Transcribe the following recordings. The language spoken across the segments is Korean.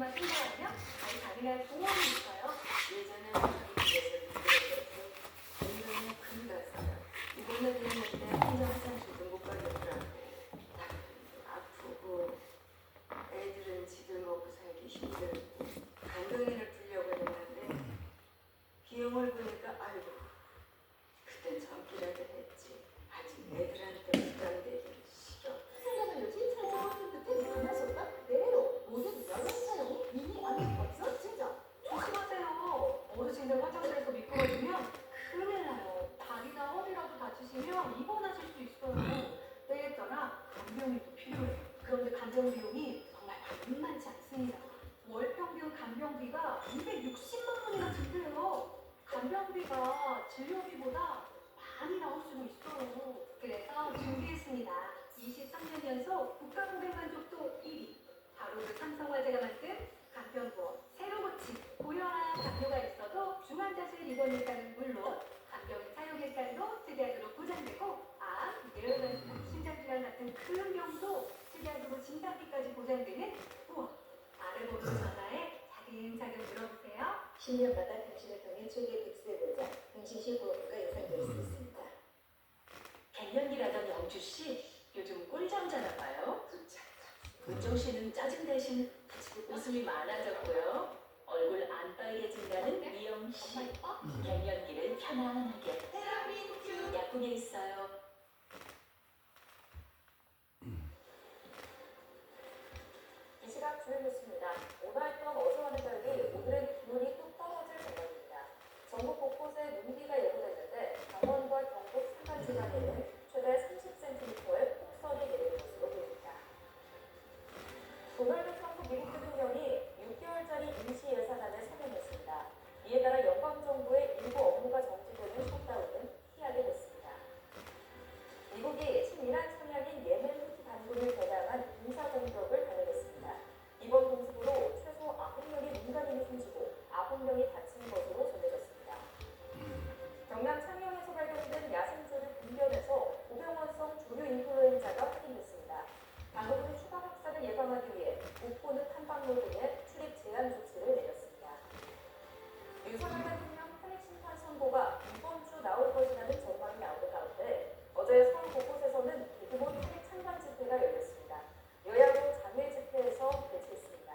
전화 신고하면 잘 가능한 보험이 있어요. 예전에 저희 집에서 분명히 큰일 났어요. 이번에 됐는데 혼자 화장실도 못 가겠더라고. 아프고 애들은 지들 먹고 살기 힘들고 간병인을 부르려고 했는데 비용을 보니까 아이고 그땐 젊기라도 했지. 아직 애들한테 부담되기 싫어. 생각을 진짜 저한테 되게 많아졌다. 내로 모든 연령 사용이 이미 안 없어 진짜. 조심하세요. 어르신들 화장실에서 미끄러지면 큰일 나요. 다리나 허리라도 다치시면 입원하실 수 있어요. 때에 따라 간병인도 필요해요. 그런데 간병 비용이 정말 만만치 않습니다. 월 평균 간병비가 260만 원이나 든대요. 간병비가 진료비보다 많이 나올 수도 있어요. 그래서 준비했습니다. 23년 연속 국가고객만족도 1위. 바로 그 삼성화재가 만든 간병보험 새로 고침 고혈압 담요가 있어도 중환자실 입원 일가는 물론 간병인 사용 일가도 특약으로 보장되고 뇌혈관, 심장질환 같은 큰 병도 특약으로 진단비까지 보장되는 우와. 아래 보는 전화에 차근차근 물어보세요. 10년마다 당신을 통해 최대 백세 보장, 당신시 보험료가 예상될 수 있습니다. 갱년기라던 영주씨 요즘 꿀잠 자나 봐요. 은정씨는 짜증 대신 웃음이 많아졌고요. 얼굴 안 빨개진다는 미영씨. 갱년기를 편안하게 약국에 있어요. 이 시각 주요 뉴스입니다. 오늘 했던 어제와는 달리 오늘은 기온이 또 떨어질 전망입니다. 전국 곳곳에 눈비가 예보됐는데 강원과 경북 산간지방에는 최대 30cm의 폭설이 내릴 것으로 보입니다. 도널드 트럼프 미국 대통령이 6개월짜리 임시 예산안을 서명했습니다. 이에 따라 연방정부의 일부 업무가 정지되는 셧다운은 피하게 됐습니다. 미국이 친이란 성향인 예멘 후티 반군을 겨냥한 군사공격을 단행했습니다. 이번 공습으로 최소 9명의 민간인이 숨지고 9명이 다친 것으로 전해졌습니다. 경남 창녕에서 발견된 야생조류 분변에서 고병원성 조류 인플루엔자가 확인됐습니다. 당국은 추가 확산을 예방하기 위해 북포는 탐방로 등의 출입 제한 조치를 내렸습니다. 윤석열 대통령 탄핵심판 선고가 이번 주 나올 것이라는 전망이 나오는 가운데 어제 서울 곳곳에서는 대규모 탄핵 찬반 집회가 열렸습니다. 여야로 장외 집회에서 대치했습니다.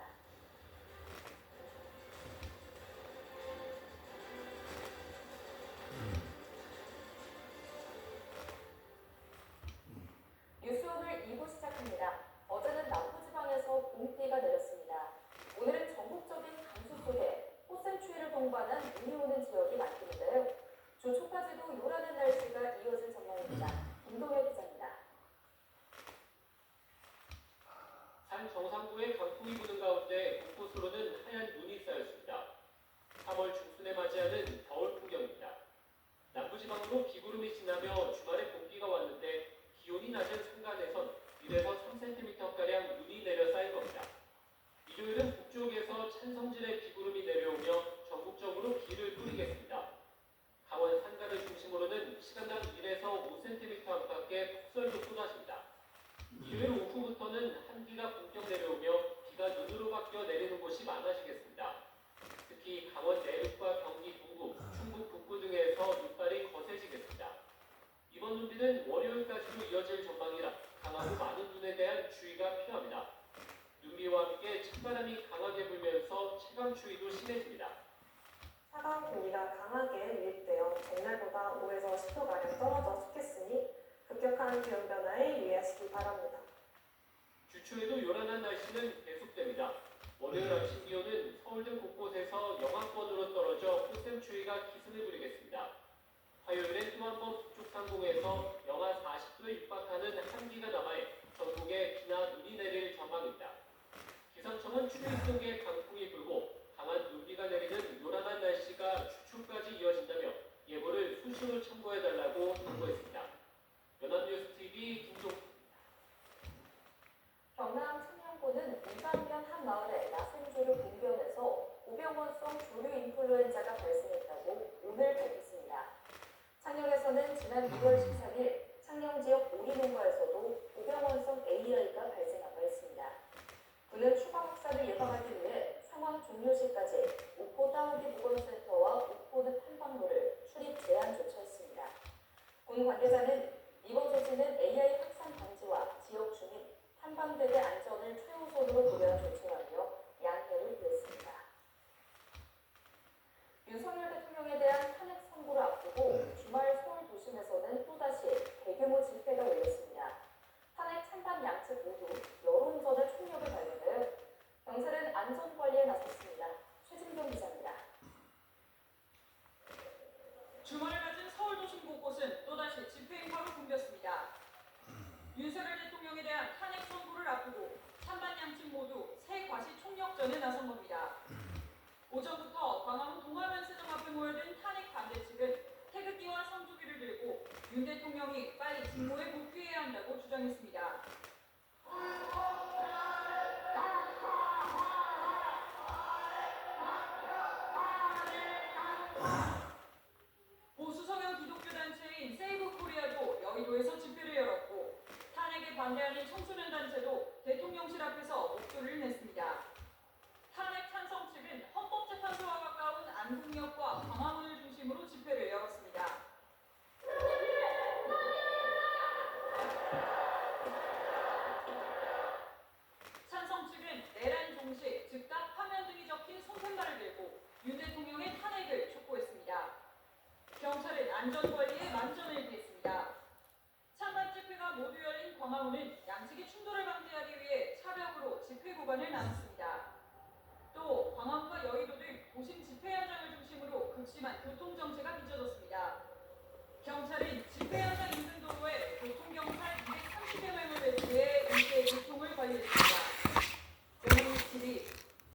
뉴스 오늘 2부 시작합니다. 어제는 남부지방에서 봄비가 내렸습니다. 오늘은 전국적인 강수 속에 꽃샘추위를 동반한 눈이 오는 지역이 많겠는데요. 주 초까지도 요란한 날씨가 이어질 전망입니다. 김동혁 기자입니다. 산 정상부에 강풍이 부는 가운데 곳곳으로는 하얀 눈이 쌓였습니다. 3월 중순에 맞이하는 겨울 풍경입니다. 남부지방으로 비구름이 지나며 주말에 봄비가 왔는데 기온이 낮은 산간에선 1에서 3cm가량 눈이 내려 쌓인 겁니다. 일요일은 북쪽에서 찬성질의 비구름이 내려오며 전국적으로 비를 뿌리겠습니다. 강원 산간을 중심으로는 시간당 1에서 5cm 안팎의 폭설도 쏟아집니다. 일요일 오후부터는 한기가 본격 내려오며 비가 눈으로 바뀌어 내리는 곳이 많아지겠습니다. 특히 강원 내륙과 경기 동부, 충북 북부 등에서 눈발이 거세지겠습니다. 이번 눈비는 월요일까지도 이어질 전망이라 강하고 많은 눈에 대한 주의가 필요합니다. 눈비와 함께 찬바람이 강하게 불면서 체감추위도 심해집니다. 차가운 공기가 강하게 유입되어 전날보다 5에서 10도가량 떨어져 좋겠으니 급격한 기온 변화에 유의하시기 바랍니다. 주초에도 요란한 날씨는 계속됩니다. 월요일 아침 기온은 서울 등 곳곳에서 영하권으로 떨어져 꽃샘추위가 기승을 부리겠습니다. 화요일엔 또 한 번 북쪽 상공에서 영하 40도에 육박하는 한기가 남아해 전국에 비나 눈이 내릴 전망입니다. 기상청은 추위 속에 강풍이 불고 강한 눈비가 내리는 요란한 날씨가 주초까지 이어진다며 예보를 수시로 참고해달라고 당부했습니다. 연합뉴스TV 김종국입니다. 경남 창녕군은 이방면 한 마을에 야생조류 분변에서 고병원성 조류 인플루엔자가 발생했다고 오늘 밝혔습니다. 창녕에서는 지난 2월 13일 창녕 지역 오리농가에서도 고병원성 AI가 발생한 바 있습니다. 군은 추가 확산을 예방하기 위해 종료 시까지 옥포 따오기 보건센터와 옥포늪 탐방로를 출입 제한 조처했습니다. 군 관계자는 이번 조치는 AI 확산 방지와 지역 주민, 탐방대의 안전을 최우선으로 고려한 조치라며 양해를 구했습니다. 윤석열 대통령에 대한 탄핵 선고를 앞두고 주말 서울 도심에서는 또다시 대규모 집회가 열렸습니다. 탄핵 찬반 양측 모두 여론전의 총력을 발휘하여 경찰은 안전관리에 나섰습니다. 최진경 기자입니다. 주말을 맞은 서울 도심 곳곳은 또다시 집회 행사로 붐볐습니다. 윤석열 대통령에 대한 탄핵 선고를 앞두고 찬반 양측 모두 새 과시 총력전에 나선 겁니다. 오전부터 광화문 동아면세점 앞에 모여든 탄핵 반대 측은 태극기와 성조기를 들고 윤 대통령이 빨리 직무에 복귀해야 한다고 주장했습니다. 보수 성향 기독교 단체인 세이브 코리아도 여의도에서 집회를 열었고 탄핵에 반대하는 청소년 단체도 대통령실 앞에서 목소리를 냈습니다. 탄핵 찬성 측은 헌법재판소와 가까운 안국역과 광화문을 중심으로 집회를 열었습니다. 찬성 측은 내란 종식, 즉각 파면 등이 적힌 손팻말을 들고 윤 대통령의 탄핵을 촉구했습니다. 경찰은 안전관리에 만전을 기했습니다. 찬반 집회가 모두 열린 광화문은 양측의 충돌을 방지하기 위해 차벽으로 집회 구간을 나눴습니다. 또 광화문과 여의도 등 도심 집회 현장을 중심으로 극심한 교통정체가 빚어졌습니다. 경찰은 집회 현장